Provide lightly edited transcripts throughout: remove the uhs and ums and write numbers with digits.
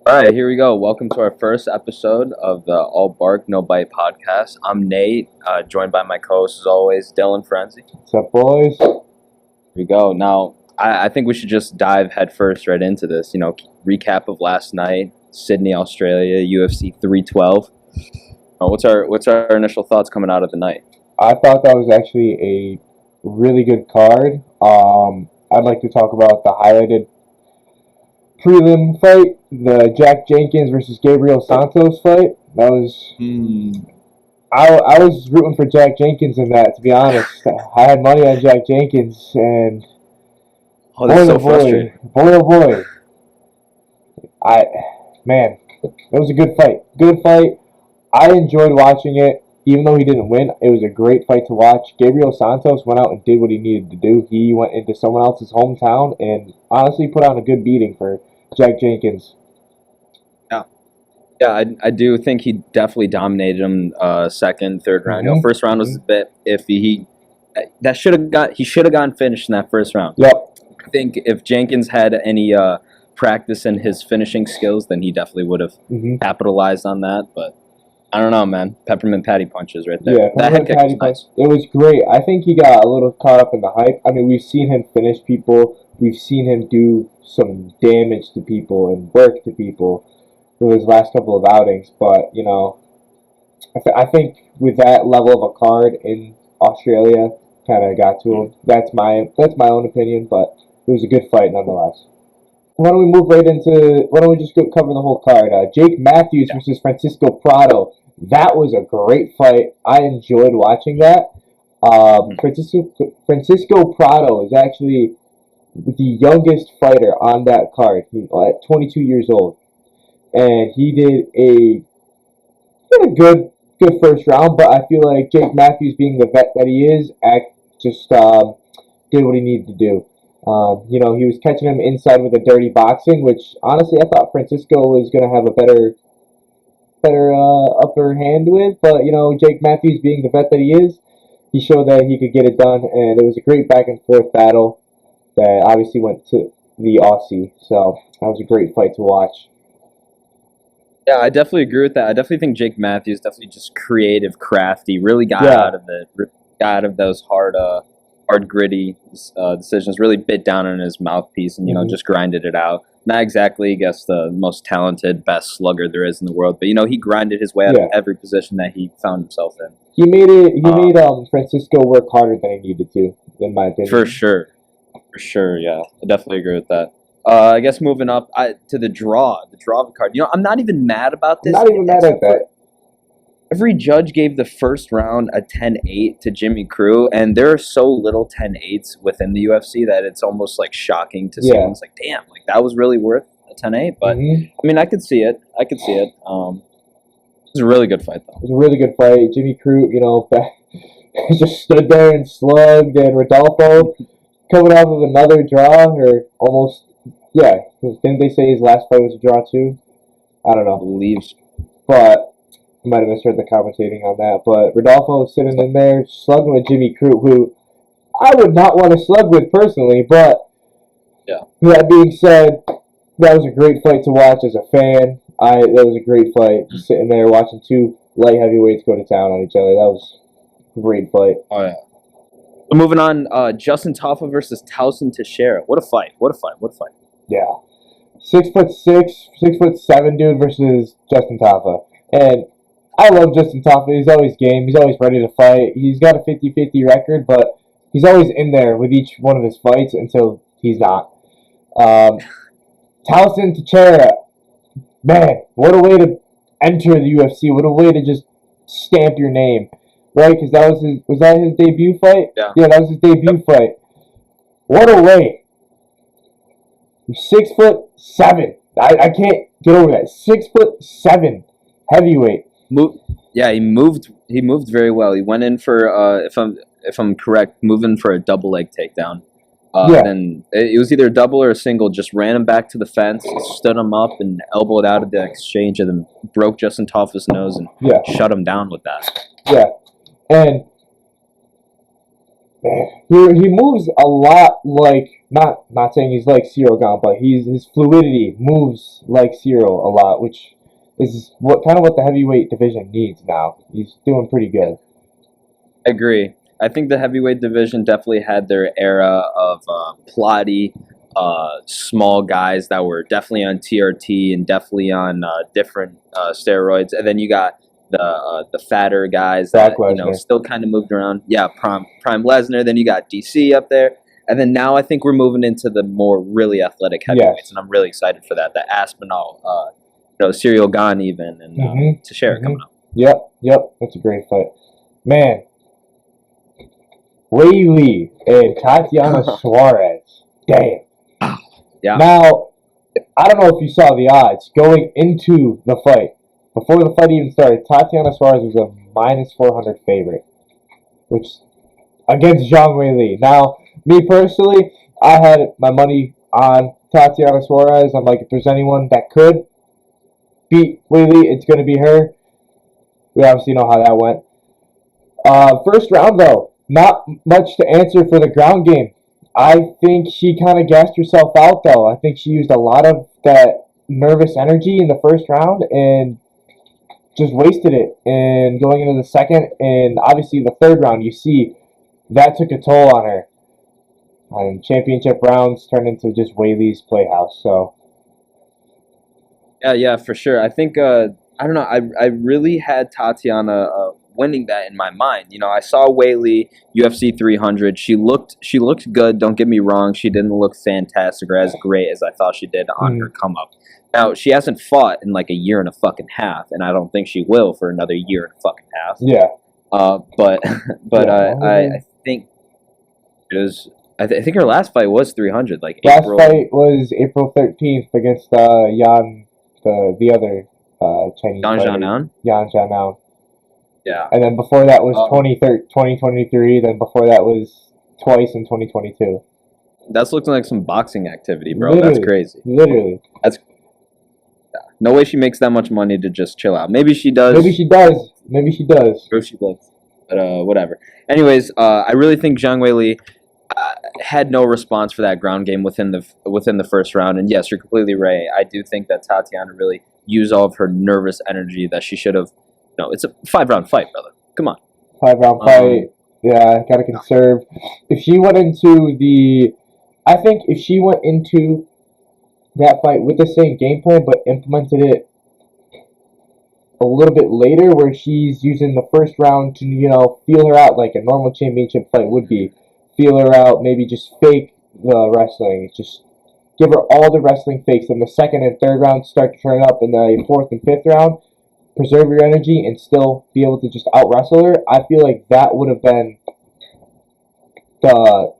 All right, here we go. Welcome to our first episode of the All Bark No Bite podcast. I'm Nate, joined by my co-host as always, Dylan Frenzy. What's up, boys? Here we go. Now, I think we should just dive headfirst right into this. Recap of last night, Sydney, Australia, UFC 312. What's our initial thoughts coming out of the night? I thought that was actually a really good card. I'd like to talk about the highlighted prelim fight, the Jack Jenkins versus Gabriel Santos fight. That was I was rooting for Jack Jenkins in that, to be honest. I had money on Jack Jenkins, and Frustrating. boy, it was a good fight. Good fight. I enjoyed watching it, even though he didn't win. It was a great fight to watch. Gabriel Santos went out and did what he needed to do. He went into someone else's hometown and honestly put on a good beating for Jack Jenkins. Yeah, I do think he definitely dominated him second, third round. Mm-hmm. First round was a bit iffy. He should have gotten finished in that first round. Yep. I think if Jenkins had any practice in his finishing skills, then he definitely would have capitalized on that. But I don't know, man. Peppermint patty punches right there. Yeah, that head kick was nice. It was great. I think he got a little caught up in the hype. I mean, we've seen him finish people. We've seen him do some damage to people and work to people with his last couple of outings. But, I think with that level of a card in Australia, kind of got to him. That's my own opinion, but it was a good fight nonetheless. Why don't we just go cover the whole card? Jake Matthews versus Francisco Prado. That was a great fight. I enjoyed watching that. Francisco Prado is actually the youngest fighter on that card. He's at 22 years old. And he did a good first round, but I feel like Jake Matthews, being the vet that he is, did what he needed to do. He was catching him inside with a dirty boxing, which honestly I thought Francisco was going to have a better upper hand with. But, Jake Matthews, being the vet that he is, he showed that he could get it done. And it was a great back and forth battle that obviously went to the Aussie. So that was a great fight to watch. Yeah, I definitely agree with that. I definitely think Jake Matthews definitely just creative, crafty, really got out of those hard, gritty decisions. Really bit down on his mouthpiece and just grinded it out. Not exactly, I guess, the most talented, best slugger there is in the world, but he grinded his way out of every position that he found himself in. He made Francisco work harder than he needed to, in my opinion. For sure, yeah, I definitely agree with that. I guess moving up to the draw of the card. I'm not even mad about this. I'm not even mad at that. Every judge gave the first round a 10-8 to Jimmy Crute, and there are so little 10-8s within the UFC that it's almost like shocking to see. It's like, damn, like that was really worth a 10-8. But I mean, I could see it. It was a really good fight, though. It was a really good fight. Jimmy Crute, just stood there and slugged, and Rodolfo coming off of another draw, or almost. Yeah, didn't they say his last fight was a draw too? I don't know. I believe. But I might have misheard the commentating on that. But Rodolfo sitting in there slugging with Jimmy Crute, who I would not want to slug with personally. But that being said, that was a great fight to watch as a fan. That was a great fight. Just sitting there watching two light heavyweights go to town on each other. That was a great fight. Oh yeah. So moving on, Justin Tafa versus Tauson Teixeira. What a fight! Yeah. 6'6", 6'7" dude versus Justin Tafa. And I love Justin Tafa. He's always game. He's always ready to fight. He's got a 50-50 record, but he's always in there with each one of his fights until he's not. Tauson Teixeira, man, what a way to enter the UFC. What a way to just stamp your name. Right? Because was that his debut fight? Yeah, that was his debut fight. What a way. 6'7". I can't get over that. 6'7" heavyweight. He moved very well. He went in for if I'm correct, moving for a double leg takedown. Then it was either a double or a single. Just ran him back to the fence, stood him up, and elbowed out of the exchange, and then broke Justin Tafa's nose and shut him down with that. Yeah, and he moves a lot like not saying he's like Cyril Gane, but his fluidity moves like Cyril a lot, which is what the heavyweight division needs now. He's doing pretty good. I agree. I think the heavyweight division definitely had their era of plotty, small guys that were definitely on TRT and definitely on different steroids, and then you got the fatter guys Brock that Lesnar. still kind of moved around. Yeah, Prime Lesnar. Then you got DC up there, and then now I think we're moving into the more really athletic heavyweights, Yes. and I'm really excited for that. The Aspinall, Cyril Gane even, and Teixeira coming up. Yep, that's a great fight, man. Wei Li and Tatiana Suarez. Damn. Yeah. Now, I don't know if you saw the odds going into the fight. Before the fight even started, Tatiana Suarez was a minus 400 favorite, which against Zhang Wei Li. Now, me personally, I had my money on Tatiana Suarez. I'm like, if there's anyone that could beat Wei Li, it's going to be her. We obviously know how that went. First round, though, not much to answer for the ground game. I think she kind of gassed herself out, though. I think she used a lot of that nervous energy in the first round and just wasted it. And going into the second and obviously the third round, you see that took a toll on her. And championship rounds turned into just Wei Li's playhouse. So Yeah, for sure. I think I don't know. I really had Tatiana winning that in my mind. I saw Wei Li UFC 300. She looked good. Don't get me wrong. She didn't look fantastic or as great as I thought she did on her come up. Now she hasn't fought in like a year and a fucking half, and I don't think she will for another year and a fucking half. yeah. But Yeah. I think it was. I think her last fight was 300. Like Last April. fight was April 13th against Yan, the other Chinese Yan fighter. Xiaonan? Yan Xiaonan. Yeah. And then before that was 2023. Then before that was twice in 2022. That's looking like some boxing activity, bro. That's crazy. Literally. No way she makes that much money to just chill out. Maybe she does. Maybe she does. Maybe she does. Or she does. But whatever. Anyways, I really think Zhang Weili had no response for that ground game within the first round. And yes, you're completely right. I do think that Tatiana really used all of her nervous energy that she should have. No, it's a 5-round fight, brother. Come on. 5-round fight. Yeah, gotta conserve. If she went into I think if she went into that fight with the same game plan but implemented it a little bit later, where she's using the first round to feel her out like a normal championship fight would be, feel her out, maybe just fake the wrestling, just give her all the wrestling fakes. In the second and third round, start to turn up in the fourth and fifth round. Preserve your energy and still be able to just out wrestle her. I feel like that would have been the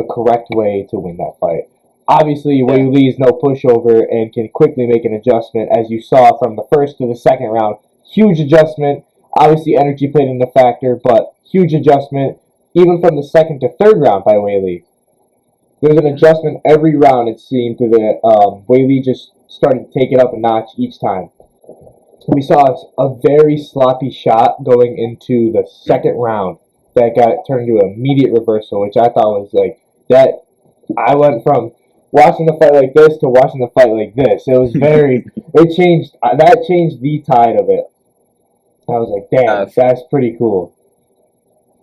correct way to win that fight. Obviously, Wei Li is no pushover and can quickly make an adjustment, as you saw from the first to the second round. Huge adjustment. Obviously, energy played in the factor, but huge adjustment even from the second to third round by Wei Li. There's an adjustment every round, it seemed, to the Wei Li just started to take it up a notch each time. We saw a very sloppy shot going into the second round that got turned into an immediate reversal, which I thought was like that. I went from watching the fight like this to watching the fight like this. It was very. It changed. That changed the tide of it. I was like, damn, that's pretty cool.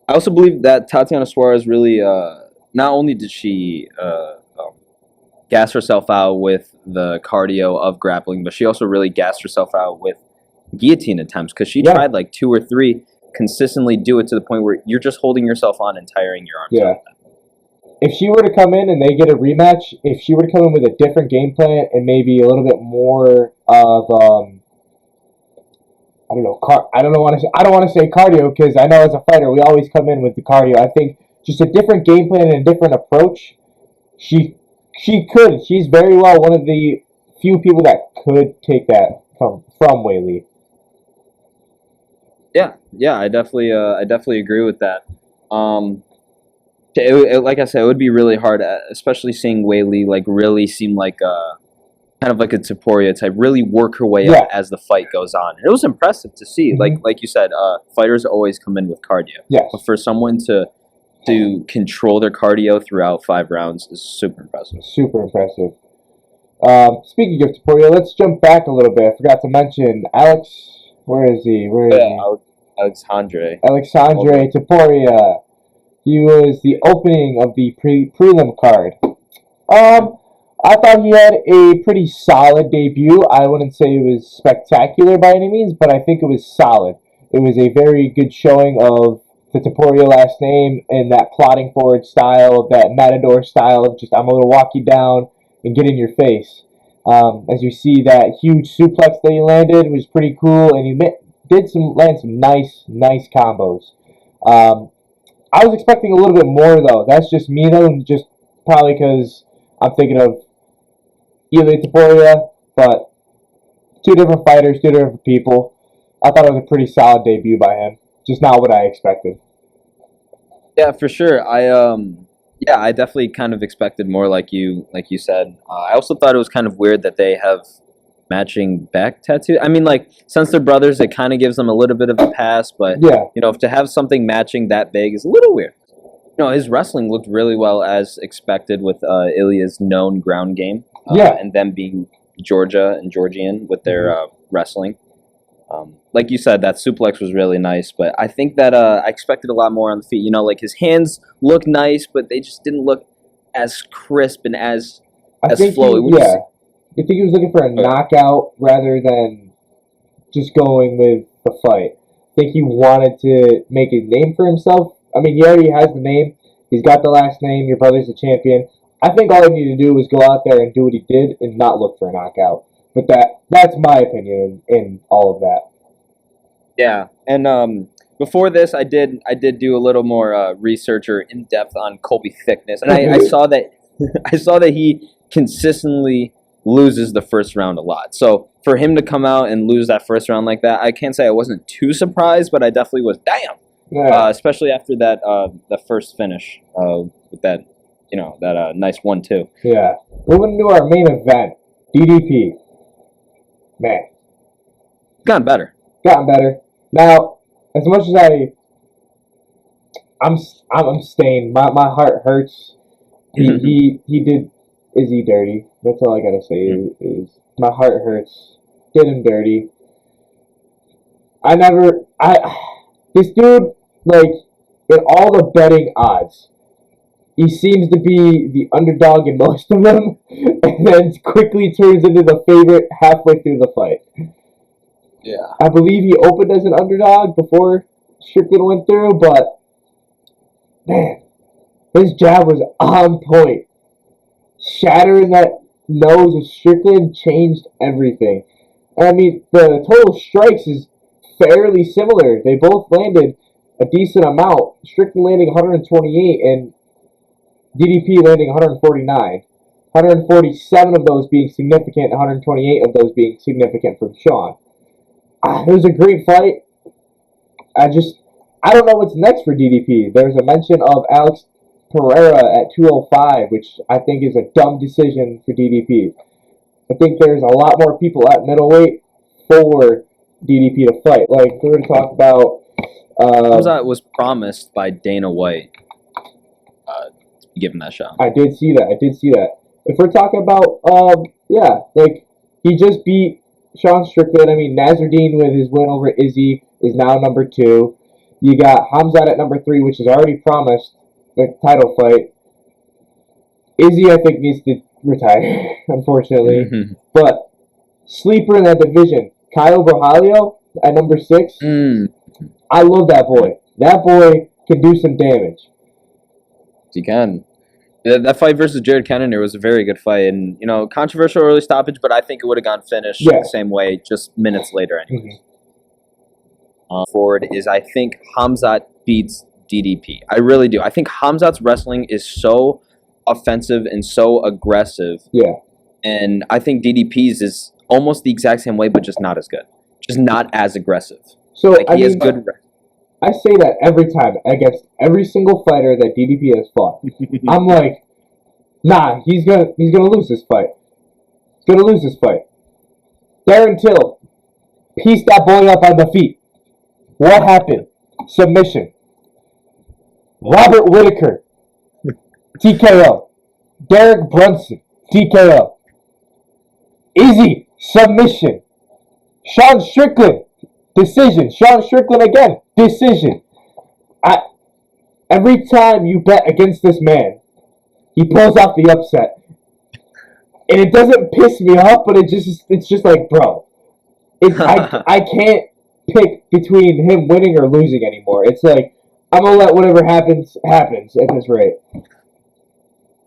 I also believe that Tatiana Suarez really. Not only did she gas herself out with the cardio of grappling, but she also really gassed herself out with guillotine attempts, because she tried like 2 or 3, consistently do it to the point where you're just holding yourself on and tiring your arms out. If she were to come in and they get a rematch, if she were to come in with a different game plan and maybe a little bit more of I don't know. I don't want to say cardio, because I know as a fighter we always come in with the cardio. I think just a different game plan and a different approach. She could. She's very well one of the few people that could take that from Wei Li. Yeah, I definitely agree with that. Like I said, it would be really hard, especially seeing Wei Li like really seem like kind of like a Taporia type, really work her way Yeah. up as the fight goes on. It was impressive to see. Mhm. Like you said, fighters always come in with cardio. Yes. But for someone to control their cardio throughout 5 rounds is super impressive. Super impressive. Speaking of Taporia, let's jump back a little bit. I forgot to mention Alex. Where is he? Alexandre. Alexandre Taporia. He was the opening of the prelim card. I thought he had a pretty solid debut. I wouldn't say it was spectacular by any means, but I think it was solid. It was a very good showing of the Taporia last name and that plodding forward style, that matador style of just I'm going to walk you down and get in your face. As you see, that huge suplex that he landed was pretty cool, and he did land some nice combos. I was expecting a little bit more though. That's just me though, and just probably because I'm thinking of Ilia Taporia, but 2 different fighters, 2 different people. I thought it was a pretty solid debut by him. Just not what I expected. Yeah, for sure. I definitely kind of expected more, like you said. I also thought it was kind of weird that they have matching back tattoo. I mean, like, since they're brothers, it kind of gives them a little bit of a pass. But Yeah, if to have something matching that big is a little weird. His wrestling looked really well as expected with Ilya's known ground game. Yeah. And them being Georgia and Georgian with their wrestling. Like you said, that suplex was really nice, but I think that I expected a lot more on the feet. Like his hands look nice, but they just didn't look as crisp and as flowy. I think he was looking for a knockout rather than just going with the fight. I think he wanted to make a name for himself. I mean, he already has the name. He's got the last name. Your brother's a champion. I think all he needed to do was go out there and do what he did and not look for a knockout. But that's my opinion in all of that. Yeah, and before this, I did do a little more research or in depth on Colby Thickness, and I saw that he consistently loses the first round a lot. So for him to come out and lose that first round like that, I can't say I wasn't too surprised, but I definitely was. Damn. Yeah. Especially after that the first finish with that that nice 1-2. Yeah. Moving to our main event, DDP. Man, Gotten better. Now, as much as I'm stained. My heart hurts. He did Izzy dirty. That's all I gotta say. Is my heart hurts. Did him dirty. This dude, like, in all the betting odds, he seems to be the underdog in most of them, and then quickly turns into the favorite halfway through the fight. Yeah. I believe he opened as an underdog before Strickland went through, but man, his jab was on point. Shattering that nose of Strickland changed everything. I mean, the total strikes is fairly similar. They both landed a decent amount. Strickland landing 128 and DDP landing 149. 147 of those being significant, 128 of those being significant from Sean. It was a great fight. I don't know what's next for DDP. There's a mention of Alex Pereira at 205, which I think is a dumb decision for DDP. I think there's a lot more people at middleweight for DDP to fight. Like, we were to talk about... Hamzat was promised by Dana White to be given that shot. I did see that. If we're talking about, he just beat Sean Strickland. I mean, Nasruddin with his win over Izzy is now number 2. You got Hamzat at number 3, which is already promised the title fight. Izzy, I think, needs to retire, unfortunately. Mm-hmm. But sleeper in that division, Kyle Borralho at number 6. I love that boy. That boy can do some damage. He can. That fight versus Jared Cannonier was a very good fight, and controversial early stoppage, but I think it would have gone finished the same way, just minutes later anyway. Forward is, I think Hamzat beats DDP. I really do. I think Hamzat's wrestling is so offensive and so aggressive. Yeah. And I think DDP's is almost the exact same way, but just not as good. Just not as aggressive. So he has good. I say that every time against every single fighter that DDP has fought. I'm like, nah, he's gonna lose this fight. Gonna lose this fight. Darren Till pieced that boy up on the feet. What happened? Submission. Robert Whitaker, TKO. Derek Brunson, TKO. Easy, submission. Sean Strickland, decision. Sean Strickland again, decision. Every time you bet against this man, he pulls off the upset. And it doesn't piss me off, but it's just like, bro, I can't pick between him winning or losing anymore. It's like, I'm gonna let whatever happens at this rate.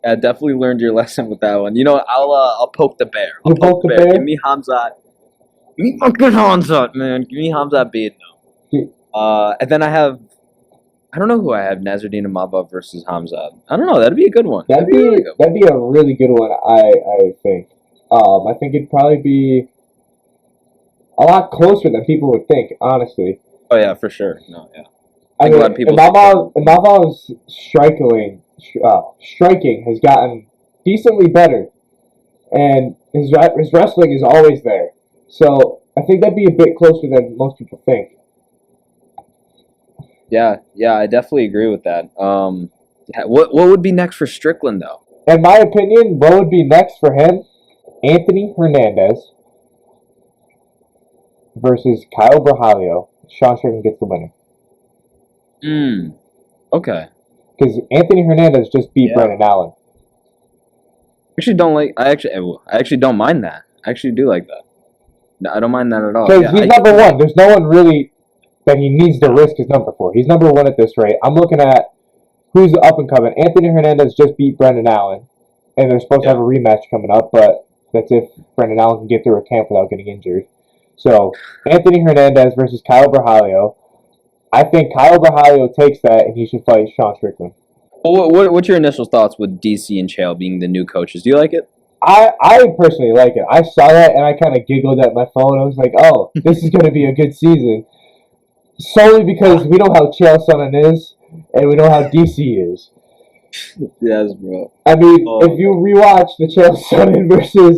I definitely learned your lesson with that one. You know, I'll poke the bear. You poke the bear? Give me Hamzat. Give me fucking Hamzat, man. Give me Hamzat beating him. And then I don't know who I have. Nasruddin Imavov versus Hamzat. I don't know. That'd be a good one. That'd be a really good one. I think. I think it'd probably be a lot closer than people would think. Honestly. Oh yeah, for sure. No, yeah. I mean, Imavov's striking has gotten decently better, and his wrestling is always there. So I think that'd be a bit closer than most people think. Yeah, I definitely agree with that. What would be next for Strickland though? In my opinion, what would be next for him? Anthony Hernandez versus Kyle Brahalio. Sean Strickland gets the winner. Okay. Because Anthony Hernandez just beat Brendan Allen. I actually don't mind that. I actually do like that. No, I don't mind that at all. Because he's number one. There's no one really that he needs to risk his number for. He's number one at this rate. I'm looking at who's up and coming. Anthony Hernandez just beat Brendan Allen, and they're supposed to have a rematch coming up, but that's if Brendan Allen can get through a camp without getting injured. So, Anthony Hernandez versus Kyle Brahalio. I think Kyle Brahalio takes that, and he should fight Sean Strickland. What's your initial thoughts with DC and Chael being the new coaches? Do you like it? I personally like it. I saw that, and I kind of giggled at my phone. I was like, oh, this is going to be a good season. Solely because we know how Chael Sonnen is, and we know how DC is. Yes, bro. I mean, if you rewatch the Chael Sonnen versus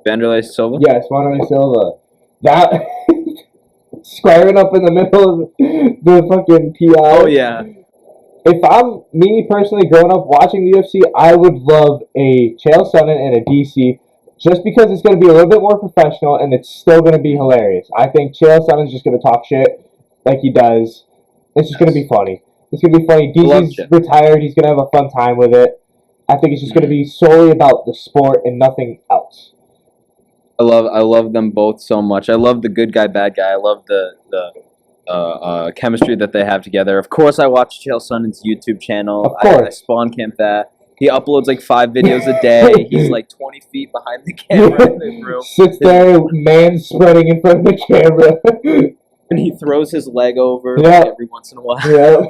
Wanderlei Silva? Yes, Wanderlei Silva. That squaring up in the middle of the fucking PI. Oh, yeah. If I'm me personally growing up watching the UFC, I would love a Chael Sonnen and a DC just because it's going to be a little bit more professional and it's still going to be hilarious. I think Chael Sonnen's just going to talk shit like he does. It's just going to be funny. It's going to be funny. DC's retired. He's going to have a fun time with it. I think it's just going to be solely about the sport and nothing else. I love them both so much. I love the good guy, bad guy. I love the chemistry that they have together. Of course, I watch Chael Sonnen's YouTube channel. Of course. I spawn camp that. He uploads like 5 videos a day. He's like 20 feet behind the camera in his room. Sits there, man spreading in front of the camera. And he throws his leg over every once in a while. Yeah.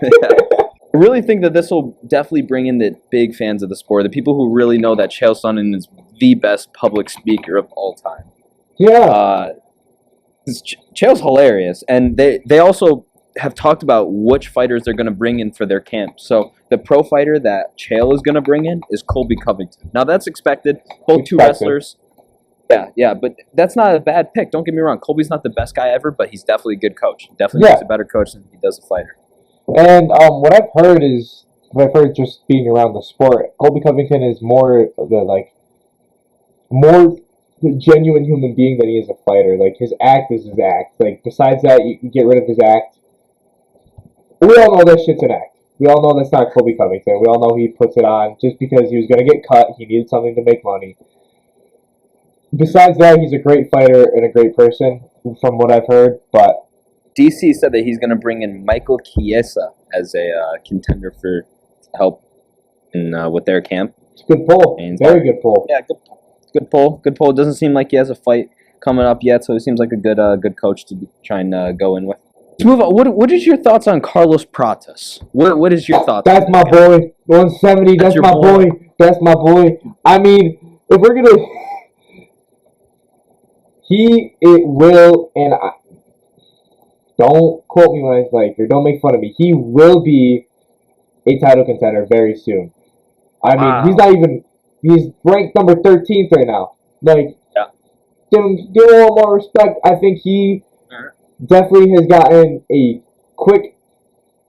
I really think that this will definitely bring in the big fans of the sport, the people who really know that Chael Sonnen is the best public speaker of all time. Yeah. Chael's hilarious, and they also have talked about which fighters they're going to bring in for their camp. So the pro fighter that Chael is going to bring in is Colby Covington. Now that's expected. Both two wrestlers. Yeah, but that's not a bad pick. Don't get me wrong. Colby's not the best guy ever, but he's definitely a good coach. Definitely makes a better coach than he does a fighter. And what I've heard just being around the sport, Colby Covington is more genuine human being than he is a fighter. Like, his act is his act. Like, besides that, you get rid of his act. We all know that shit's an act. We all know that's not Colby Covington. We all know he puts it on just because he was going to get cut. He needed something to make money. Besides that, he's a great fighter and a great person, from what I've heard, but DC said that he's going to bring in Michael Chiesa as a contender for help in with their camp. It's a good pull. Very good pull. Yeah, good pull. Good pull. It doesn't seem like he has a fight coming up yet, so he seems like a good coach to try and go in with. Let's move on. What is your thoughts on Carlos Pratas? What is your thoughts? That's my boy. 170. That's my boy. That's my boy. I mean, if we're gonna, don't quote me when I say, or don't make fun of me. He will be a title contender very soon. I mean, he's ranked number 13th right now. Like, Yeah. give him a little more respect. I think he definitely has gotten a quick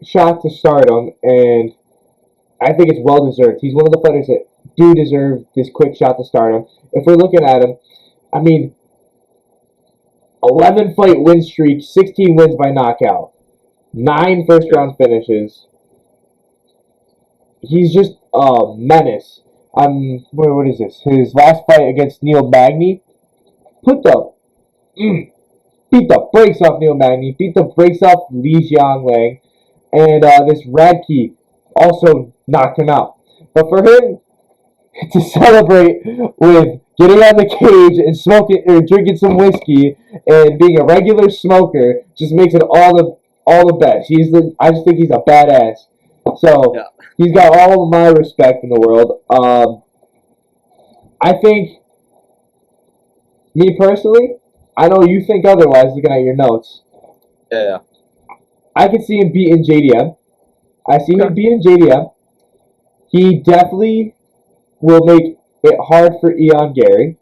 shot to stardom, and I think it's well deserved. He's one of the fighters that do deserve this quick shot to stardom. If we're looking at him, I mean, 11 fight win streak, 16 wins by knockout, 9 first round finishes. He's just a menace. What is this? His last fight against Neil Magny, beat the brakes off Neil Magny, beat the brakes off Li Jianlang, and this Radke also knocked him out. But for him to celebrate with getting on the cage and smoking or drinking some whiskey and being a regular smoker just makes it all the best. I just think he's a badass. So he's got all of my respect in the world. I think, me personally, I know you think otherwise looking at your notes. Yeah. I can see him beating JDM. I see him beating JDM. He definitely will make it hard for Ian Gary.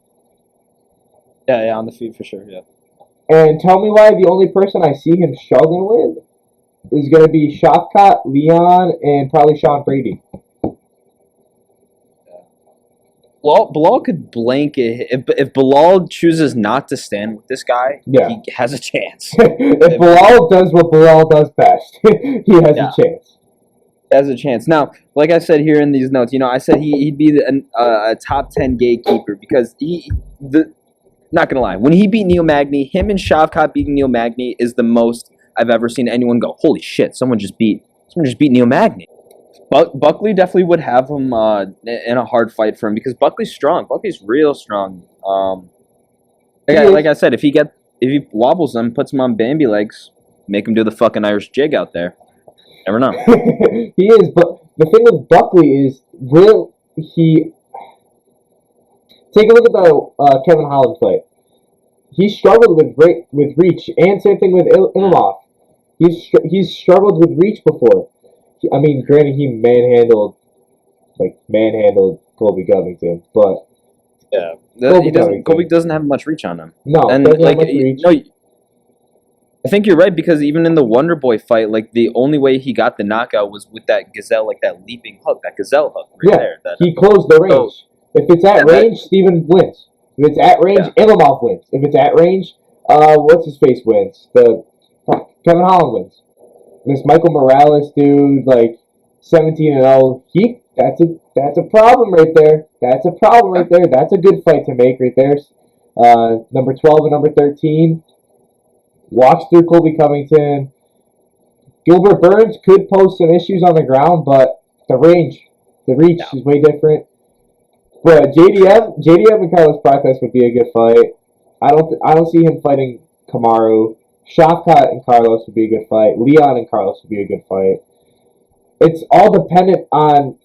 Yeah, on the feet for sure, yeah. And tell me why the only person I see him struggling with is going to be Shavkat, Leon, and probably Sean Brady. Well, Bilal could blank it. If Bilal chooses not to stand with this guy, he has a chance. If Bilal does what Bilal does best, he has a chance. Has a chance. Now, like I said here in these notes, I said he'd be a top 10 gatekeeper because not gonna lie, when he beat Neil Magny, him and Shavkat beating Neil Magny is the most I've ever seen anyone go, holy shit, someone just beat Neil Magny. Buckley definitely would have him in a hard fight for him because Buckley's strong. Buckley's real strong. Like I said, if he wobbles him, puts him on Bambi legs, make him do the fucking Irish jig out there. Never know. He is, but the thing with Buckley is, will he... Take a look at the Kevin Holland fight. He struggled with reach, and same thing with Imavov. He's struggled with reach before. I mean, granted, he manhandled Colby Covington, but Colby doesn't have much reach on him. No, and doesn't have much reach. No, I think you're right because even in the Wonder Boy fight, like the only way he got the knockout was with that gazelle, like that leaping hook, that gazelle hook there. He closed the range. If it's at range, Steven wins. If it's at range, Imavov wins. If it's at range, what's his face wins? Kevin Holland wins. This Michael Morales dude, like 17-0, that's a problem right there. That's a problem right there. That's a good fight to make right there. Number 12 and number 13 walks through Colby Covington. Gilbert Burns could pose some issues on the ground, but the reach is way different. But JDM and Carlos Prates would be a good fight. I don't see him fighting Kamaru. Shavkat and Carlos would be a good fight. Leon and Carlos would be a good fight. It's all dependent on...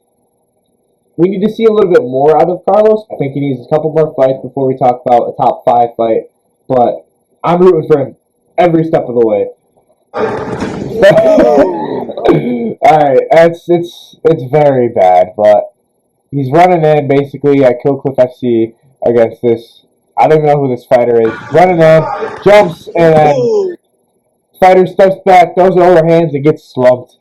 We need to see a little bit more out of Carlos. I think he needs a couple more fights before we talk about a top 5 fight. But I'm rooting for him every step of the way. Alright, it's very bad, but he's running in basically at Killcliff FC against this... I don't even know who this fighter is. Running in, jumps, and then fighter steps back, throws it overhands, and gets slumped.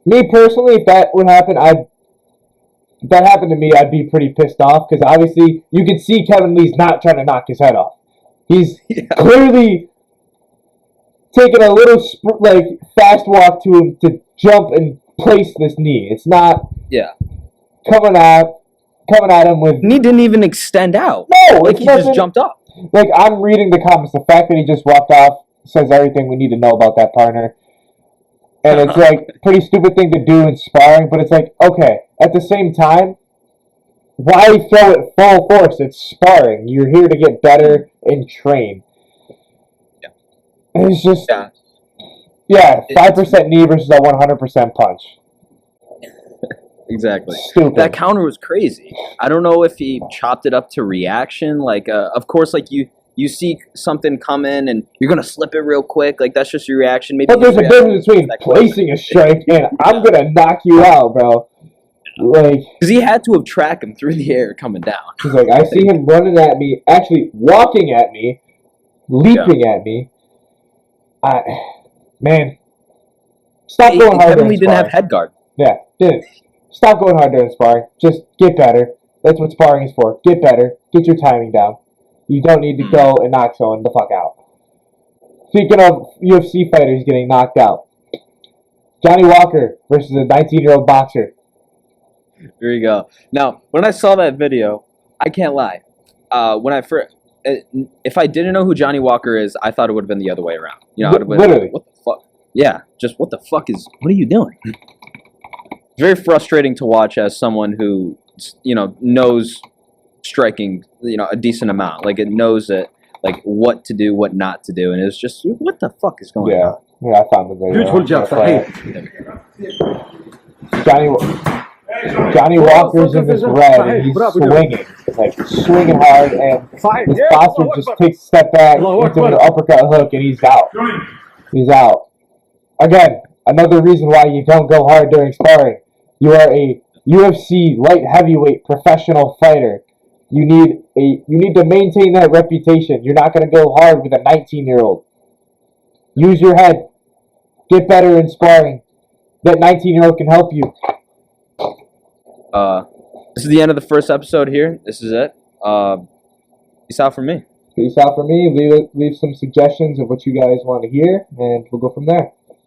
Me personally, if that would happen, if that happened to me, I'd be pretty pissed off because obviously you can see Kevin Lee's not trying to knock his head off. He's clearly taking a little fast walk to him to jump and place this knee. It's not coming at him with... Knee didn't even extend out. No! Like, he just jumped up. Like, I'm reading the comments. The fact that he just walked off says everything we need to know about that partner. And it's, like, pretty stupid thing to do in sparring, but it's like, okay, at the same time, why throw it full force? It's sparring. You're here to get better and train. Yeah. And it's just... Yeah, 5% knee versus a 100% punch. Exactly. Stupid. That counter was crazy. I don't know if he chopped it up to reaction. Like, of course, like you see something come in and you're gonna slip it real quick. Like that's just your reaction. Maybe. But there's a difference between placing a strike and I'm gonna knock you out, bro. Like, Because he had to have tracked him through the air coming down. he's like, I see him running at me, actually walking at me, leaping at me. Man, stop going hard. Kevin Lee didn't have head guard. Yeah, didn't. Stop going hard during sparring. Just get better. That's what sparring is for. Get better. Get your timing down. You don't need to go and knock someone the fuck out. Speaking of UFC fighters getting knocked out, Johnny Walker versus a 19-year-old boxer. There you go. Now, when I saw that video, I can't lie. When I first, if I didn't know who Johnny Walker is, I thought it would have been the other way around. You know, I'd have been Literally. like, what the fuck? Yeah, just what the fuck is? What are you doing? It's very frustrating to watch as someone who, knows striking, a decent amount. Like it knows it, like what to do, what not to do, and it's just what the fuck is going on? Yeah, I found the video. Johnny Walker's in this red and he's swinging, like swinging hard, and this boxer just takes a step back into an uppercut hook and he's out. He's out. Again, another reason why you don't go hard during sparring. You are a UFC light heavyweight professional fighter. You need to maintain that reputation. You're not going to go hard with a 19-year-old. Use your head. Get better in sparring. That 19-year-old can help you. This is the end of the first episode here. This is it. Peace out from me. Peace out from me. Leave some suggestions of what you guys want to hear, and we'll go from there.